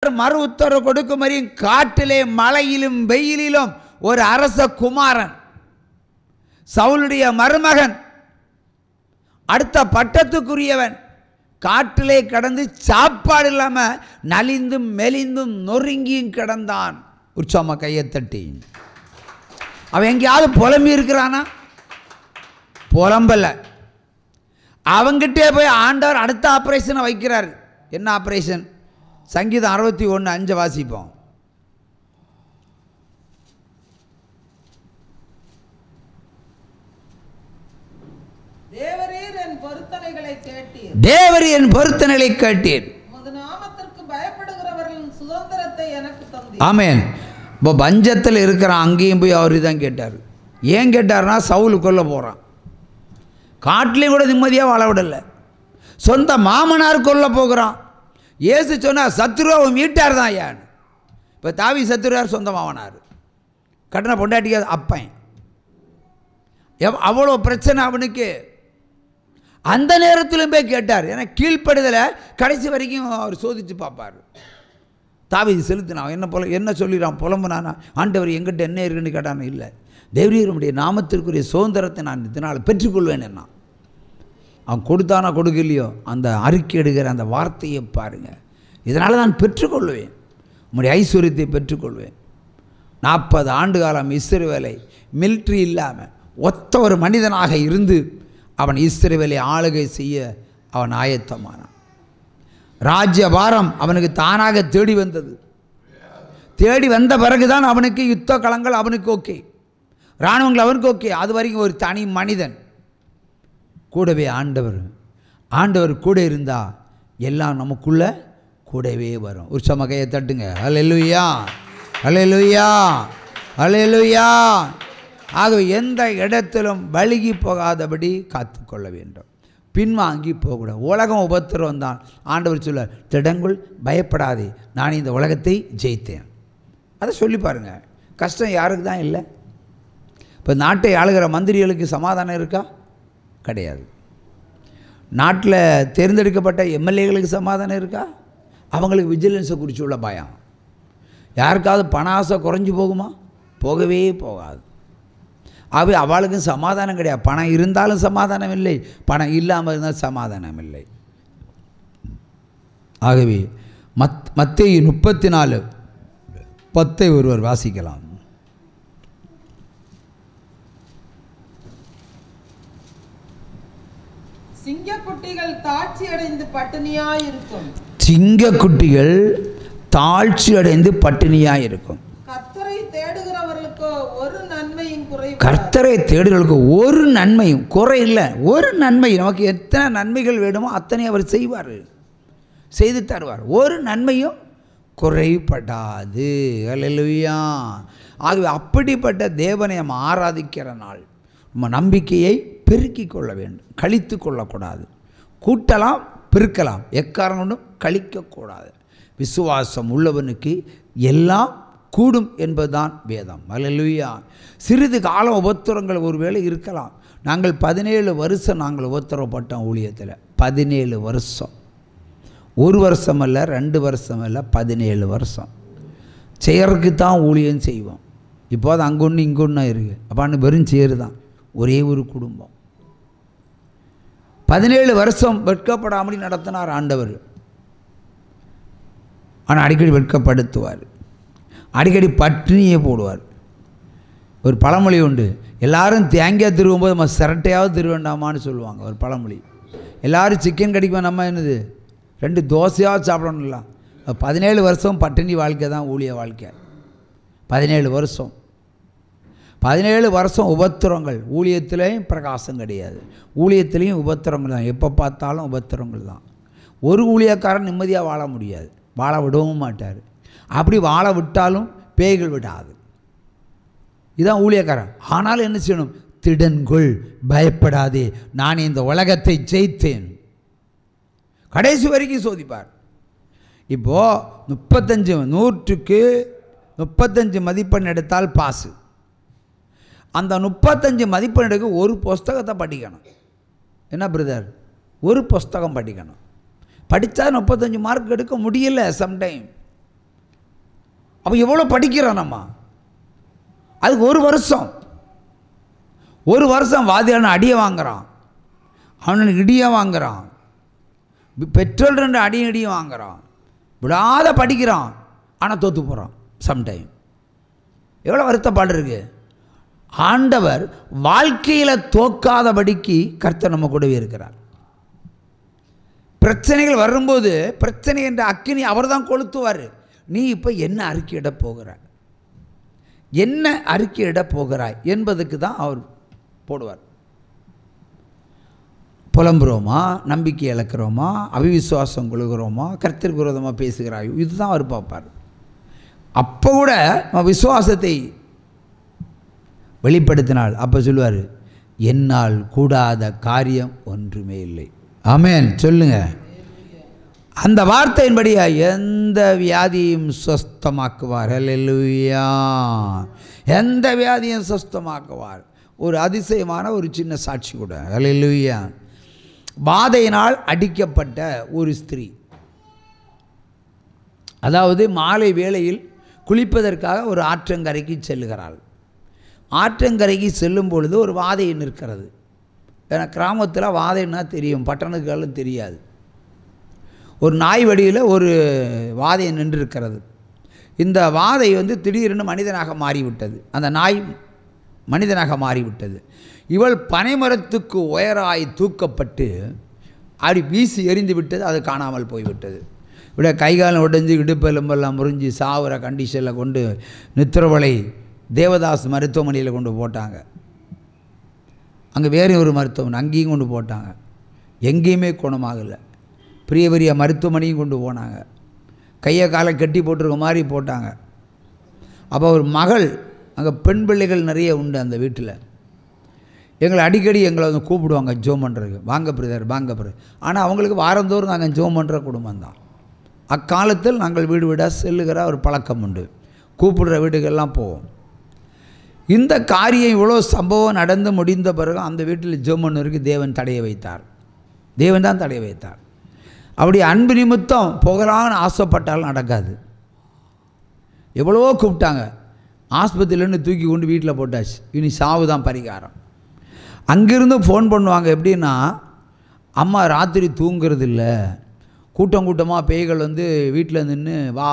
மறு உத்தரவு கொடுக்கும் வரையும் காட்டிலே மழையிலும் வெயிலிலும் ஒரு அரச குமாரன் சவுலுடைய மருமகன் அடுத்த பட்டத்துக்குரியவன் காட்டிலே கடந்து சாப்பாடு இல்லாமல் நலிந்தும் மெலிந்தும் நொறுங்கியும் கிடந்தான். உற்சாம கையை தட்டி. அவன் எங்கேயாவது புலம்பி இருக்கிறானா? புலம்பல. அவங்கிட்டே போய் ஆண்டவர் அடுத்த ஆப்ரேஷனை வைக்கிறார். என்ன ஆப்ரேஷன்? சங்கீதம் 61:5 வாசிப்போம். தேவரீர் என் பொருத்தனைகளை கேட்டீர். தேவரீர் என் பொருத்தனைகளை கேட்டீர். உமது நாமத்திற்கு பயப்படுகிறவர்களின் சுதந்திரத்தை எனக்கு தந்தீர். ஆமென். இப்போ பஞ்சத்தில் இருக்கிறான். அங்கேயும் போய் அவர் தான் கேட்டார். ஏன் கேட்டார்னா சவுலு கொல்ல போகிறான். காட்டிலையும் கூட நிம்மதியாக வாழ விடலை. சொந்த மாமனார் கொல்ல போகிறான். இயேசு சொன்னார் சத்துருவை மீட்டார் தான் ஐயான்னு. இப்போ தாவி சத்துருவார் சொந்த மாமனார், கட்டண பொண்டாட்டிக்க அப்பன். அவ்வளோ பிரச்சனை அவனுக்கு. அந்த நேரத்திலும் போய் கேட்டார். ஏன்னா கீழ்ப்படுதலை கடைசி வரைக்கும் அவர் சோதித்து பார்ப்பார். தாவீது செலுத்தினான். என்ன போல என்ன சொல்லிடுறான்? புலம்புனானா? ஆண்டவர் எங்கிட்ட என்ன இருக்குன்னு கேட்டான? இல்லை, தேவரீருடைய நாமத்திற்குரிய சுதந்திரத்தை நான் இதனால் பெற்றுக்கொள்வேன். என்ன அவன் கொடுத்தானா கொடுக்கலையோ அந்த அறிக்கை எடுக்கிற அந்த வார்த்தையை பாருங்கள். இதனால் நான் பெற்றுக்கொள்வேன், உம்முடைய ஐஸ்வர்யத்தை பெற்றுக்கொள்வேன். 40 ஆண்டு காலம் இஸ்ரவேலை மிலிட்ரி இல்லாமல் ஒத்த ஒரு மனிதனாக இருந்து அவன் இஸ்ரவேலை ஆளுகை செய்ய அவன் ஆயத்தமானான். ராஜ்யபாரம் அவனுக்கு தானாக தேடி வந்தது. தேடி வந்த பிறகுதான் அவனுக்கு யுத்த களங்கள் அவனுக்கு ஓகே, இராணுவங்கள் அவனுக்கு ஓகே. அது வரைக்கும் ஒரு தனி மனிதன். கூடவே ஆண்டவர் கூட இருந்தால் எல்லாம் நமக்குள்ள கூடவே வரும். ஒரு சமகையை தட்டுங்க. அல்லேலூயா, அல்லேலூயா, அல்லேலூயா. ஆகவே எந்த இடத்திலும் வழுகி போகாதபடி காத்துக்கொள்ள வேண்டும், பின்வாங்கி போகக்கூடாது. உலகம் உபத்திரம் தான். ஆண்டவர் சொல்ல திடங்குள், பயப்படாதே, நான் இந்த உலகத்தை ஜெயித்தேன். அதை சொல்லி பாருங்கள். கஷ்டம் யாருக்கு தான் இல்லை? இப்போ நாட்டை ஆளுகிற மந்திரிகளுக்கு சமாதானம் இருக்கா? கிடையாது. நாட்டில் தேர்ந்தெடுக்கப்பட்ட எம்எல்ஏகளுக்கு சமாதானம் இருக்கா? அவங்களுக்கு விஜிலன்ஸை குறித்து உள்ள பயம். யாருக்காவது பண ஆசை குறைஞ்சி போகுமா? போகவே போகாது. ஆகவே அவளுக்கும் சமாதானம் கிடையாது. பணம் இருந்தாலும் சமாதானம் இல்லை, பணம் இல்லாமல் இருந்தால் சமாதானம் இல்லை. ஆகவே மத்தேயு 34:10 ஒருவர் வாசிக்கலாம். சிங்கக்குட்டிகள் தாட்சி அடைந்து பட்டினியாய் இருக்கும். சிங்கக்குட்டிகள் தாழ்ச்சி அடைந்து பட்டினியாய் இருக்கும். கர்த்தரை தேடுகிறவர்களுக்கு ஒரு நன்மையும் குறை. கர்த்தரை தேடுகிறவர்களுக்கு ஒரு நன்மையும் குறை இல்லை. ஒரு நன்மை, நமக்கு எத்தனை நன்மைகள் வேணுமோ அத்தனை அவர் செய்வார், செய்து தருவார். ஒரு நன்மையும் குறைபடாது. அல்லேலூயா. ஆகவே அப்படிப்பட்ட தேவனை நம்ம ஆராதிக்கிற நாள். நம்ம நம்பிக்கையை பெருக்கிக் கொள்ள வேண்டும், கழித்து கொள்ளக்கூடாது. கூட்டலாம், பெருக்கலாம், எக்காரணம் ஒன்றும் கழிக்கக்கூடாது. விசுவாசம் உள்ளவனுக்கு எல்லாம் கூடும் என்பதுதான் வேதம். அல்லேலூயா. சிறிது காலம் உபத்திரங்கள் ஒருவேளை இருக்கலாம். நாங்கள் 17 வருஷம் நாங்கள் உபத்திரப்பட்டோம் ஊழியத்தில். 17 வருஷம். 1 வருஷம் அல்ல, 2 வருஷம் அல்ல, 17 வருஷம். செய்யறதுக்கு தான் ஊழியம் செய்வோம். இப்போது அங்கொன்று இங்கொன்று இருக்குது. அப்பான்னு வெறும் சேரு தான். ஒரே ஒரு குடும்பம். 17 வருஷம் வெட்கப்படாமல் நடத்தினார் ஆண்டவர். ஆனால் அடிக்கடி வெட்கப்படுத்துவார், அடிக்கடி பட்டினியே போடுவார். ஒரு பழமொழி உண்டு, எல்லாரும் தேங்காய் திருவும்போது நம்ம சிரட்டையாவது திரு வேண்டாமான்னு சொல்லுவாங்க. ஒரு பழமொழி. எல்லோரும் சிக்கன் கடிக்கும், நம்ம என்னது 2 தோசையாவது சாப்பிடணும்ல. 17 வருஷம் பட்டினி வாழ்க்கை தான் ஊழிய வாழ்க்கை. 17 வருஷம் 17 வருஷம் உபத்திரங்கள். ஊழியத்திலையும் பிரகாசம் கிடையாது, ஊழியத்திலையும் உபத்திரங்கள் தான். எப்போ பார்த்தாலும் உபத்திரங்கள் தான். ஒரு ஊழியக்காரன் நிம்மதியாக வாழ முடியாது, வாழ விடவும் மாட்டார். அப்படி வாழ விட்டாலும் பேய்கள் விடாது. இதுதான் ஊழியக்காரன். ஆனாலும் என்ன செய்யணும்? திடன்கொள், பயப்படாதே, நான் இந்த உலகத்தை ஜெயித்தேன். கடைசி வரைக்கும் சோதிப்பார். இப்போது 100க்கு 35 மதிப்பெண் எடுத்தால் பாஸு. அந்த 35 மதிப்பெண் எடுக்க ஒரு புஸ்தகத்தை படிக்கணும். என்ன பிரதர்? ஒரு புஸ்தகம் படிக்கணும். படித்தா 35 மார்க் எடுக்க முடியல. சம்டைம் அப்போ எவ்வளோ படிக்கிறோம் நம்ம. அதுக்கு ஒரு வருஷம் வாதியான அடியை வாங்குகிறான், அவனுக்கு இடியை வாங்குகிறான், பெட்ரோல் 2 அடியும் வாங்குகிறான், விடாத படிக்கிறான், ஆனால் தோற்று போகிறான். சம்டைம் எவ்வளோ வருத்தப்பாடு இருக்குது. ஆண்டவர் வாழ்க்கையில் தோக்காதபடிக்கு கர்த்தர் நம்ம கூடவே இருக்கிறார். பிரச்சனைகள் வரும்போது பிரச்சனை என்ற அக்கினி அவர் தான் கொளுத்துவார். நீ இப்போ என்ன அறிக்கையிட போகிறாய், என்ன அறிக்கையிட போகிறாய் என்பதுக்கு தான் அவர் போடுவார். புலம்புறோமா, நம்பிக்கை இழக்கிறோமா, அவிவிசுவாசம் கொள்கிறோமா, கர்த்தருக்கு விரோதமாக பேசுகிறாயோ, இதுதான் அவர் பார்ப்பார். அப்போ கூட விசுவாசத்தை வெளிப்படுத்தினால் அப்போ சொல்லுவார், என்னால் கூடாத காரியம் ஒன்றுமே இல்லை. ஆமென் சொல்லுங்க. அந்த வார்த்தையின்படியா எந்த வியாதியும் சுஸ்தமாக்குவார். அல்லேலூயா. எந்த வியாதியும் சுஸ்தமாக்குவார். ஒரு அதிசயமான ஒரு சின்ன சாட்சி கூட. அல்லேலூயா. வாதையினால் அடிக்கப்பட்ட ஒரு ஸ்திரீ, அதாவது மாலை வேளையில் குளிப்பதற்காக ஒரு ஆற்றங்கரைக்கு செல்லுகிறாள். ஆற்றங்கரைக்கு செல்லும் பொழுது ஒரு வாதை நிற்கிறது. ஏன்னா கிராமத்தில் வாதைன்னா தெரியும், பட்டணத்துக்கெல்லாம் தெரியாது. ஒரு நாய் வடியில் ஒரு வாதை நின்றிருக்கிறது. இந்த வாதை திடீரென்று மனிதனாக மாறிவிட்டது. அந்த நாய் மனிதனாக மாறிவிட்டது. இவள் பனைமரத்துக்கு உயராய் தூக்கப்பட்டு அப்படி வீசி எறிந்து விட்டது. அது காணாமல் போய்விட்டது. விட கைகாலம் உடைஞ்சு இடுப்பெலும்பெல்லாம் முறிஞ்சு சாவுற கண்டிஷனில் கொண்டு நித்திரவளை தேவதாஸ் மருத்துவமனையில் கொண்டு போட்டாங்க. அங்கே வேறு ஒரு மருத்துவமனை, அங்கேயும் கொண்டு போட்டாங்க. எங்கேயுமே குணமாகலை. பெரிய பெரிய மருத்துவமனையும் கொண்டு போனாங்க. கையை காலை கட்டி போட்டிருக்க மாதிரி போட்டாங்க. அப்போ ஒரு மகள், அங்கே பெண் பிள்ளைகள் நிறைய உண்டு அந்த வீட்டில். எங்களை அடிக்கடி எங்களை கூப்பிடுவாங்க ஜோம் பண்ணுறதுக்கு, வாங்க பிரதர் வாங்க பிரதர். ஆனால் அவங்களுக்கு வாரந்தோறும் நாங்கள் ஜோம் பண்ணுற குடும்பம் தான். அக்காலத்தில் நாங்கள் வீடு வீடாக செல்லுகிற ஒரு பழக்கம் உண்டு. கூப்பிடுற வீடுகள்லாம் போவோம். இந்த காரியம் இவ்வளோ சம்பவம் நடந்து முடிந்த பிறகு அந்த வீட்டில் ஜோம் பண்ணுறதுக்கு தேவன் தடையை வைத்தார். தேவன் தான் தடையை வைத்தார். அப்படி அன்பு நிமித்தம் போகலான்னு ஆசைப்பட்டாலும் நடக்காது. எவ்வளவோ கூப்பிட்டாங்க, ஆஸ்பத்திரியிலேருந்து தூக்கி கொண்டு வீட்டில் போட்டாச்சு. இனி சாவு தான் பரிகாரம். அங்கேருந்து ஃபோன் பண்ணுவாங்க. எப்படின்னா, அம்மா ராத்திரி தூங்கிறது இல்லை, கூட்டம் கூட்டமாக பேய்கள் வீட்டில் நின்று வா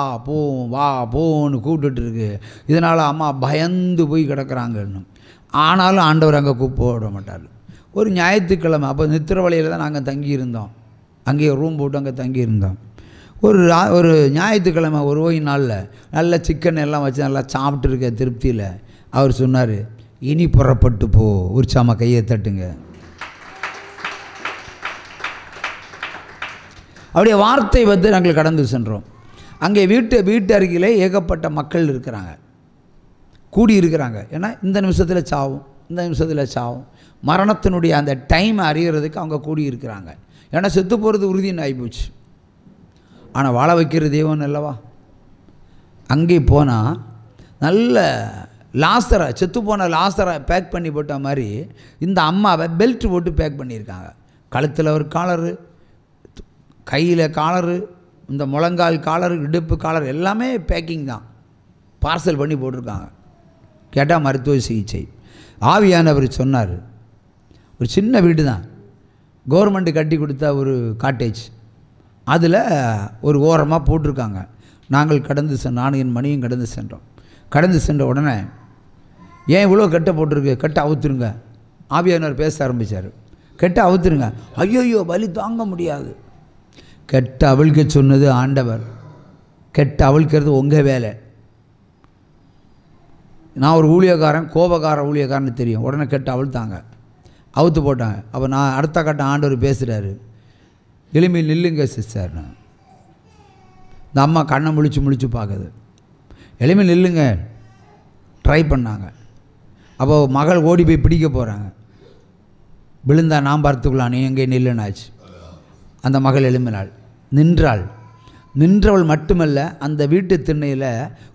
போன்னு கூப்பிட்டுருக்கு. இதனால் அம்மா பயந்து போய் கிடக்கிறாங்கன்னு. ஆனாலும் ஆண்டவர் அங்கே கூப்பிட மாட்டார். ஒரு ஞாயிற்றுக்கிழமை, அப்போ நித்திரவளையில் தான் நாங்கள் தங்கியிருந்தோம். அங்கேயே ரூம் போட்டு அங்கே தங்கியிருந்தோம். ஒரு ஞாயிற்றுக்கிழமை ஒரு ஓய்வு நாளில் நல்ல சிக்கன் எல்லாம் வச்சு நல்லா சாப்பிட்டு இருக்க திருப்தியில் அவர் சொன்னார், இனி புறப்பட்டு போ. உற்சாம கையை தட்டுங்க. அப்படியே வார்த்தை நாங்கள் கடந்து சென்றோம். அங்கே வீட்டு அருகிலே ஏகப்பட்ட மக்கள் இருக்கிறாங்க, கூடி இருக்கிறாங்க. ஏன்னா இந்த நிமிஷத்தில் சாவும், இந்த நிமிஷத்தில் சாவும், மரணத்தினுடைய அந்த டைம் அறிகிறதுக்கு அவங்க கூடி இருக்கிறாங்க. ஏன்னா செத்து போகிறது உறுதின்னு ஆகிப்போச்சு. ஆனால் வாழ வைக்கிற தெய்வம் அல்லவா. அங்கே போனால் நல்ல லாஸ்டரை, செத்து போன லாஸ்டரை பேக் பண்ணி போட்ட மாதிரி இந்த அம்மாவை பெல்ட் போட்டு பேக் பண்ணியிருக்காங்க. கழுத்தில் ஒரு காலரு, கையில் காலரு, இந்த முழங்கால் காலரு, இடுப்பு காலர் எல்லாமே பேக்கிங் தான், பார்சல் பண்ணி போட்டிருக்காங்க. கேட்டால் மருத்துவ சிகிச்சை. ஆவியானவர் சொன்னார், ஒரு சின்ன வீடு தான், கவர்மெண்ட்டு கட்டி கொடுத்த ஒரு காட்டேஜ், அதில் ஒரு ஓரமாக போட்டிருக்காங்க. நாங்கள் கடந்து நானும் என் மணியும் கடந்து சென்றோம். கடந்து சென்ற உடனே, ஏன் இவ்வளோ கட்டை போட்டிருக்கு, கட்டை அவுத்துருங்க. ஆவியானவர் பேச ஆரம்பித்தார். கெட்ட அவுத்துருங்க. ஐயோயோ வலி தாங்க முடியாது. கெட்ட அவிழ்க்க சொன்னது ஆண்டவர், கெட்ட அவிழ்க்கிறது உங்கள் வேலை. நான் ஒரு ஊழியக்காரன், கோபக்கார ஊழியக்காரன்னு தெரியும். உடனே கெட்ட அவிழ்த்தாங்க, அவுத்து போட்டாங்க. அப்போ நான் அடுத்த கட்ட ஆண்டவர் பேசுகிறாரு, எளிமை நில்லுங்க சிஸ்டர். இந்த அம்மா கண்ணை முழிச்சு பார்க்குது. எளிமை நில்லுங்க ட்ரை பண்ணாங்க. அப்போ மகள் ஓடி போய் பிடிக்க போகிறாங்க. விழுந்தா நான் பார்த்துக்கலாம், நீ எங்கே நில்லுனாச்சு. அந்த மகள் எழும்பினாள், நின்றாள். நின்றவள் மட்டுமல்ல, அந்த வீட்டு திண்ணையில்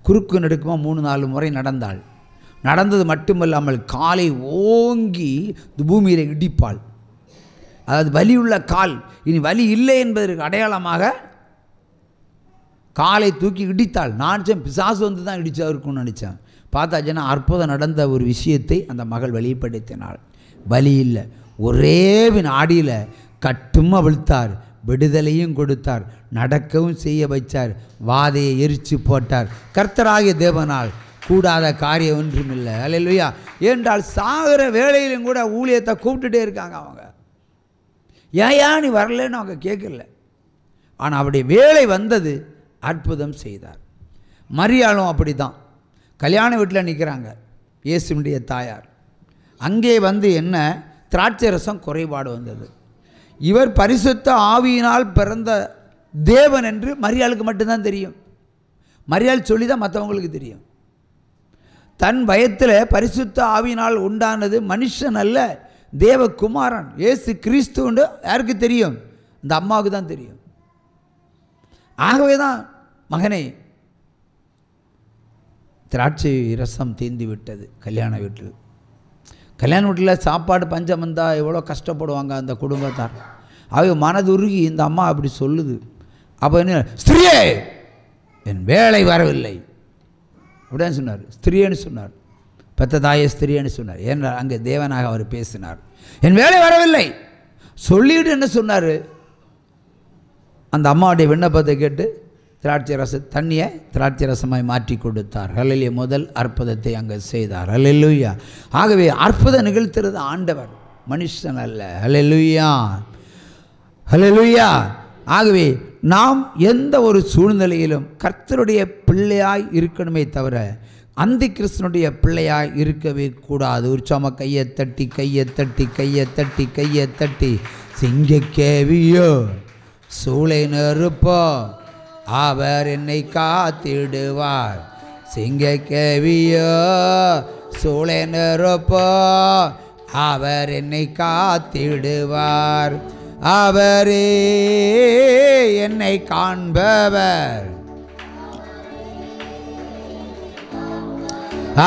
குறுக்கு நடுக்கமாக 3-4 முறை நடந்தாள். நடந்தது மட்டுமல்லாமல் காலை ஓங்கி பூமியில் இடிப்பாள். அதாவது வலி உள்ள கால், இனி வலி இல்லை என்பதற்கு அடையாளமாக காலை தூக்கி இடித்தாள். நான் நினச்சேன் பிசாசு வந்து தான் இடிச்சா இருக்கும்னு நினச்சேன். பார்த்தாச்சுன்னா அற்புதம் நடந்த ஒரு விஷயத்தை அந்த மகள் வெளிப்படுத்தினாள். வலி இல்லை, ஒரே நாடியில் கட்டும் அவிழ்த்தார், விடுதலையும் கொடுத்தார், நடக்கவும் செய்ய வைத்தார், வாதையை எரிச்சு போட்டார். கர்த்தராகிய தேவனால் கூடாத காரியம் ஒன்றும் இல்லை. அல்லேலூயா. ஏனென்றால் சாகிற வேளையிலும் கூட ஊழியத்தை கூப்பிட்டுட்டே இருக்காங்க. அவங்க ஏன் நீ வரலன்னு அவங்க கேட்கல. ஆனால் அவருடைய வேலை வந்தது, அற்புதம் செய்தார். மரியாளும் அப்படி தான் கல்யாண வீட்டில் நிற்கிறாங்க. இயேசுனுடைய தாயார் அங்கே வந்து என்ன திராட்சை ரசம் குறைபாடு வந்தது. இவர் பரிசுத்த ஆவியினால் பிறந்த தேவன் என்று மரியாளுக்கு மட்டும்தான் தெரியும். மரியாள் சொல்லி தான் மற்றவங்களுக்கு தெரியும். தன் வயத்தில் பரிசுத்த ஆவியினால் உண்டானது மனுஷன் அல்ல, தேவகுமாரன் இயேசு கிறிஸ்துன்னு யாருக்கு தெரியும்? இந்த அம்மாவுக்கு தான் தெரியும். ஆகவே தான் மகனே திராட்சை ரசம் தீர்ந்து விட்டது. கல்யாண வீட்டில் சாப்பாடு பஞ்சம் வந்தால் எவ்வளோ கஷ்டப்படுவாங்க அந்த குடும்பத்தார். அவங்க மனதுருகி இந்த அம்மா அப்படி சொல்லுது. அப்போ என்ன, ஸ்திரியே என் வேலை வரவில்லை அப்படின்னு சொன்னார். ஸ்திரியன்னு சொன்னார், பெத்த தாயே ஸ்திரியன்னு சொன்னார். ஏன்னா அங்கே தேவனாக அவர் பேசினார். என் வேலை வரவில்லை சொல்லிட்டு என்ன சொன்னார்? அந்த அம்மாவுடைய விண்ணப்பத்தை கேட்டு திராட்சை தண்ணியை திராட்சை ரசமாய் மாற்றி கொடுத்தார். ஹல்லேலூயா. முதல் அற்புதத்தை அங்கே செய்தார். ஹல்லேலூயா. ஆகவே அற்புதம் நிகழ்த்துறது ஆண்டவர், மனுஷன் அல்ல. ஹல்லேலூயா, ஹல்லேலூயா. ஆகவே நாம் எந்த ஒரு சூழ்நிலையிலும் கர்த்தருடைய பிள்ளையாய் இருக்கணுமே தவிர அந்தி கிறிஸ்தனுடைய பிள்ளையாய் இருக்கவே கூடாது. உற்சாம கையை தட்டி கையை தட்டி கையை தட்டி கையை தட்டி சிங்கக்கேவியோ சூளை நெருப்போ அவர் என்னை காத்திடுவார். சிங்கக்கேவியோ சூளை நெருப்போ அவர் என்னை காத்திடுவார். அவரே என்னை காண்பவர்,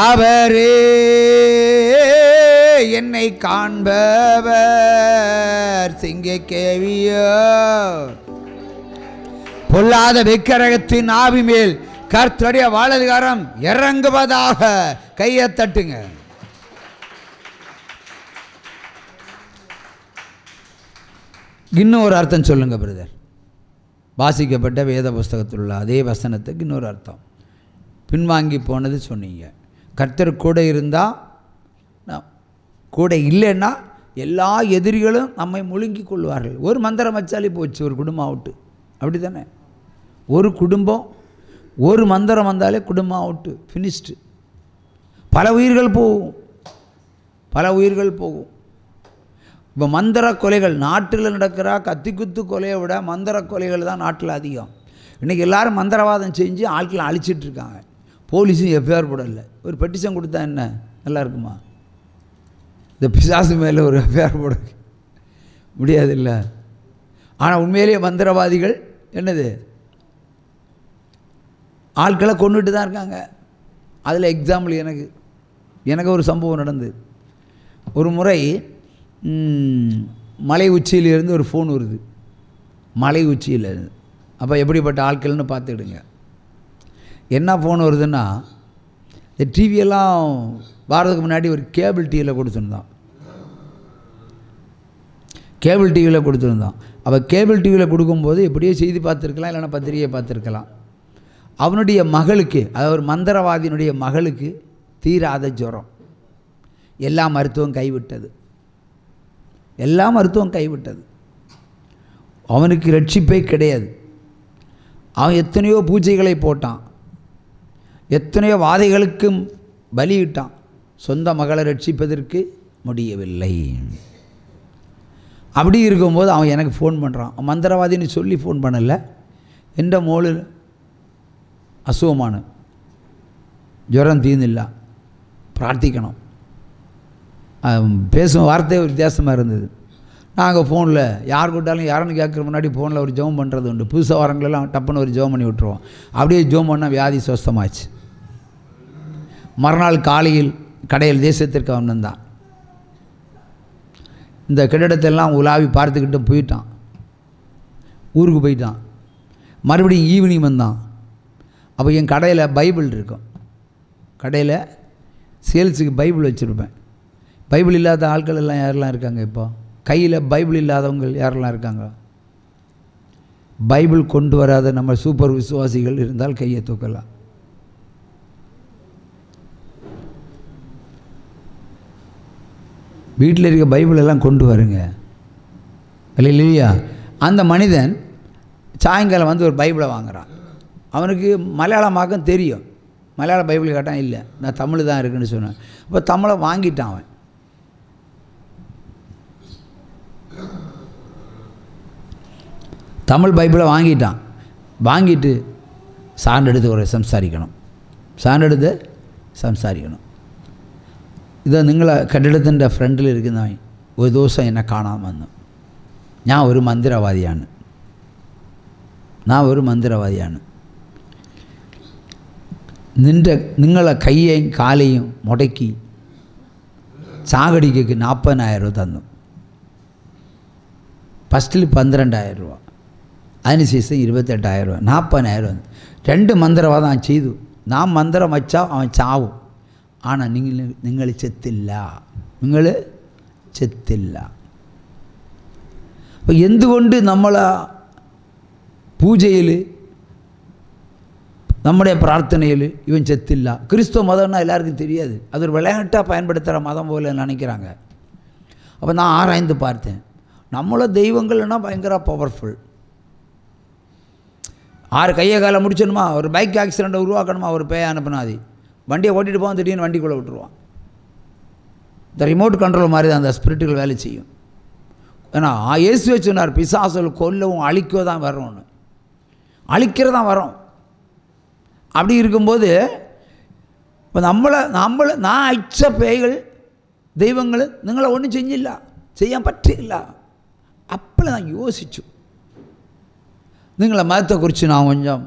அவரே என்னை காண்பவர். சிங்கக்கேவியோ பொல்லாத விக்கிரகத்தின் ஆவி மேல் கர்த்தருடைய வாளதிகாரம் இறங்குவதாக. கையை தட்டுங்க. இன்னும் ஒரு அர்த்தம் சொல்லுங்க பிரதர். வாசிக்கப்பட்ட வேத புஸ்தகத்தில் உள்ள அதே வசனத்துக்கு இன்னொரு அர்த்தம். பின்வாங்கி போனது சொன்னீங்க. கர்த்தர் கூட இருந்தால், கூட இல்லைன்னா எல்லா எதிரிகளும் நம்மை முழுங்கி கொள்வார்கள். ஒரு மந்திரம் வச்சாலே போச்சு, ஒரு குடும்பம் அவுட்டு. அப்படி தானே? ஒரு குடும்பம், ஒரு மந்திரம் வந்தாலே குடும்பம் அவுட்டு, ஃபினிஷ்டு. பல உயிர்கள் போகும், பல உயிர்கள் போகும். இப்போ மந்திர கொலைகள் நாட்டில் நடக்கிற கத்திக்குத்து கொலையை விட மந்திர கொலைகள் தான் நாட்டில் அதிகம். இன்றைக்கி எல்லோரும் மந்திரவாதம் செஞ்சு ஆட்களை அழிச்சிட்ருக்காங்க. போலீஸும் எஃப்ஐஆர் போடலை. ஒரு பெட்டிஷன் கொடுத்தா என்ன நல்லா இருக்குமா? இந்த பிசாசு மேலே ஒரு எஃப்ஐஆர் போட முடியாது இல்லை. ஆனால் உண்மையிலேயே மந்திரவாதிகள் என்னது ஆட்களை கொண்டுட்டு தான் இருக்காங்க. அதில் எக்ஸாம்பிள் எனக்கு ஒரு சம்பவம் நடந்தது. ஒரு முறை மலை உச்சியிலிருந்து ஒரு ஃபோன் வருது, மலை உச்சியிலேருந்து. அப்போ எப்படிப்பட்ட ஆட்கள்னு பார்த்துக்கிடுங்க. என்ன ஃபோன் வருதுன்னா, இந்த டிவியெல்லாம் வாரதுக்கு முன்னாடி ஒரு கேபிள் டிவியில் கொடுத்துருந்தான். கேபிள் டிவியில் கொடுத்துருந்தான். அப்போ கேபிள் டிவியில் கொடுக்கும்போது எப்படியோ செய்தி பார்த்துருக்கலாம், இல்லைன்னா பத்திரிகையை பார்த்துருக்கலாம். அவனுடைய மகளுக்கு, அதாவது ஒரு மந்திரவாதியினுடைய மகளுக்கு தீராத ஜுரம். எல்லா மருத்துவம் கைவிட்டது, எல்லா மருத்துவம் கைவிட்டது. அவனுக்கு ரட்சிப்பே கிடையாது. அவன் எத்தனையோ பூஜைகளை போட்டான், எத்தனையோ வாதைகளுக்கும் பலியிட்டான். சொந்த மகளை ரட்சிப்பதற்கு முடியவில்லை. அப்படி இருக்கும்போது அவன் எனக்கு ஃபோன் பண்ணுறான். மந்திரவாதின்னு சொல்லி ஃபோன் பண்ணலை. என்ற மோளு அசுவமான ஜுரம் தீர்ந்தில்ல, பிரார்த்திக்கணும். பேசும் வார்த்தை வித்தியாசமாக இருந்தது. நாங்கள் ஃபோனில் யார் கூட்டாலும் யாருன்னு கேட்குற முன்னாடி ஃபோனில் ஒரு ஜெபம் பண்ணுறது உண்டு. புதுசாக வரங்களெல்லாம் டப்புன்னு ஒரு ஜெபம் பண்ணி விட்டுருவோம். அப்படியே ஜெபம் பண்ணால் வியாதி சுஸ்தமாச்சு. மறுநாள் காலையில் கடையில் தேசத்திற்கு அவன் வந்தான். இந்த கட்டிடத்தெல்லாம் உலாவி பார்த்துக்கிட்டு போயிட்டான், ஊருக்கு போயிட்டான். மறுபடியும் ஈவினிங் வந்தான். அப்போ என் கடையில் பைபிள் இருக்கும், கடையில் சேல்ஸுக்கு பைபிள் வச்சுருப்பேன். பைபிள் இல்லாத ஆட்கள் எல்லாம் யாரெல்லாம் இருக்காங்க? இப்போ கையில் பைபிள் இல்லாதவங்க யாரெல்லாம் இருக்காங்க? பைபிள் கொண்டு வராத நம்ம சூப்பர் விசுவாசிகள் இருந்தால் கையை தூக்கலாம். வீட்டில் இருக்க பைபிள் எல்லாம் கொண்டு வருங்க. இல்லையா? அந்த மனிதன் சாயங்காலம் வந்து ஒரு பைபிளை வாங்குகிறான். அவனுக்கு மலையாளமாக்கம் தெரியும். மலையாள பைபிள் கேட்டான், இல்லை நான் தமிழ் தான் இருக்குன்னு சொன்னேன். அப்போ தமிழை வாங்கிட்டான். அவன் தமிழ் பைபிளை வாங்கிட்டான். வாங்கிட்டு சான்றெடுத்து ஒரு സംസാരിക്കണം. സാറിൻ്റെ സംസാരിക്കണം. ഇത് നിങ്ങൾ കെട്ടിടത്തിൻ്റെ ഫ്രണ്ടിൽ ഇരിക്കുന്നവൻ ഒരു ദിവസം എന്നെ കാണാൻ വന്നു. ഞാൻ ഒരു മന്ദിരവാദിയാണ്. നിങ്ങളെ കയ്യേയും കാലയും മുടക്കി ചാകടിക്ക് 40,000 രൂപ തന്നു. ഫസ്റ്റിൽ 12,000 രൂപ, അതിനുശേഷം 28,000 രൂപ, 40,000 രൂപ. 2 മന്ത്രവാദം ഞാൻ ചെയ്തു. നാം മന്ത്രം വച്ചാൽ അവൻ ചാവും. ஆனால் നിങ്ങൾ ചെത്തില്ല. അപ്പോൾ എന്തുകൊണ്ട് നമ്മളെ പൂജയിൽ നമ്മുടെ പ്രാർത്ഥனையில் இவன் செத்தில்ல? கிறிஸ்துவ மதம்னா எல்லாருக்கும் தெரியாது, அது ஒரு விளையாட்டாக பயன்படுத்துகிற மதம் போல நினைக்கிறாங்க. அப்போ நான் ஆராய்ந்து பார்த்தேன். நம்மளை தெய்வங்கள்னா பயங்கர பவர்ஃபுல். 6 கையை காலை முடிச்சணுமா, ஒரு பைக் ஆக்சிடெண்ட்டை உருவாக்கணுமா, ஒரு பேய் அனுப்பினாதி வண்டியை ஓட்டிகிட்டு போவான், திடீர்னு வண்டிக்குள்ளே விட்டுருவான். இந்த ரிமோட் கண்ட்ரோல் மாதிரி தான் அந்த ஸ்பிரிட்டுகள் வேலை செய்யும். ஏன்னா இயேசுவே சொன்னார், பிசாசுகள் கொல்லவும் அழிக்க தான் வரோன்னு, அழிக்கிறதான் வரோம். அப்படி இருக்கும்போது இப்போ நான் அச்ச பேய்கள் தெய்வங்கள் നിങ്ങളെ ഒന്നും ചെയ്യാൻ പറ്റില്ല. അപ്പോൾ ഞാൻ യോസിച്ചു, നിങ്ങളെ മതത്തെക്കുറിച്ച് ഞാൻ கொஞ்சம்